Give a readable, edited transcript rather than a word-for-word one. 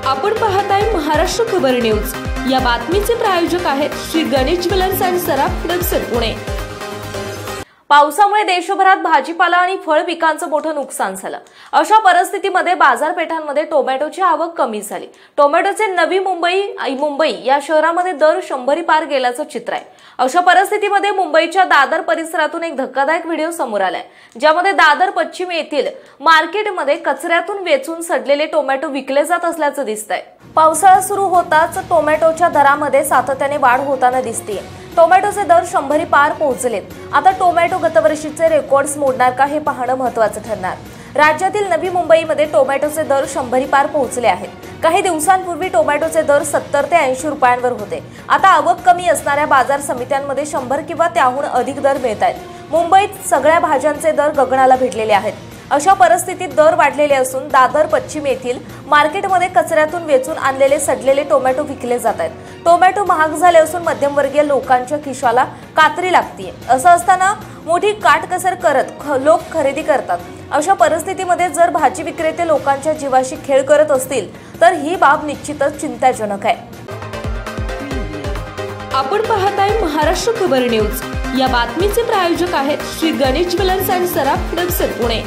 आपण पाहताय महाराष्ट्र खबर न्यूज। या बातमीचे प्रायोजक आहेत Shri Ganesh jewellers and Saraf production Pune. पावसामुळे देशभरात भाजीपाला आणि फळ पिकांचं मोठं नुकसान झालं। अशा परिस्थितीमध्ये बाजारपेठांमध्ये टोमॅटोची आवक कमी झाली। टोमॅटोचे नवी मुंबई या शहरामध्ये दर 100 पार गेल्याचं चित्र आहे। अशा परिस्थितीमध्ये मुंबईच्या दादर परिसरातून एक धक्कादायक व्हिडिओ समोर आलाय, ज्यामध्ये दादर पश्चिम येथील मार्केटमध्ये कचऱ्यातून वेचून सडलेले टोमॅटो विकले जात असल्याचं दिसतंय। पावसाळा सुरू होताच टोमॅटोच्या दरामध्ये सातत्याने वाढ होताना दिसतेय। टोमॅटोचे दर 100 पार पोहोचलेत। आता टोमॅटो गतवर्षीचे रेकॉर्ड्स मोडणार का हे पाहणं महत्त्वाचं ठरणार। राज्यातील नवी मुंबईमध्ये टोमॅटोचे दर 100 पार पोहोचले आहेत। काही दिवसांपूर्वी टोमॅटोचे दर 70 ते 80 रुपयांवर होते। आता आवक कमी असणाऱ्या बाजार समित्यांमध्ये 100 किंवा त्याहून अधिक दर मिळत आहेत। मुंबईत सगळ्या भाज्यांचे दर गगनाला भिडलेले आहेत। अशा परिस्थितीत दर वाढलेले असून दादर पश्चिम येथील मार्केटमध्ये कचऱ्यातून वेचून आणलेले सडलेले टोमॅटो विकले जात आहेत। टोमॅटो महाग झाले असून मध्यमवर्गीय लोकांच्या खिशाला कात्री लागते। असं असताना मोठी काटकसर करत लोक खरेदी करतात। अशा परिस्थितीमध्ये जर भाजी विक्रेते लोकांच्या जीवाशी खेळ करत असतील तर ही बाब निश्चितच चिंताजनक आहे। आपण पाहताय महाराष्ट्र खबर न्यूज। या बातमीचे प्रायोजक आहेत Shri Ganesh jewellers and Saraf production Pune.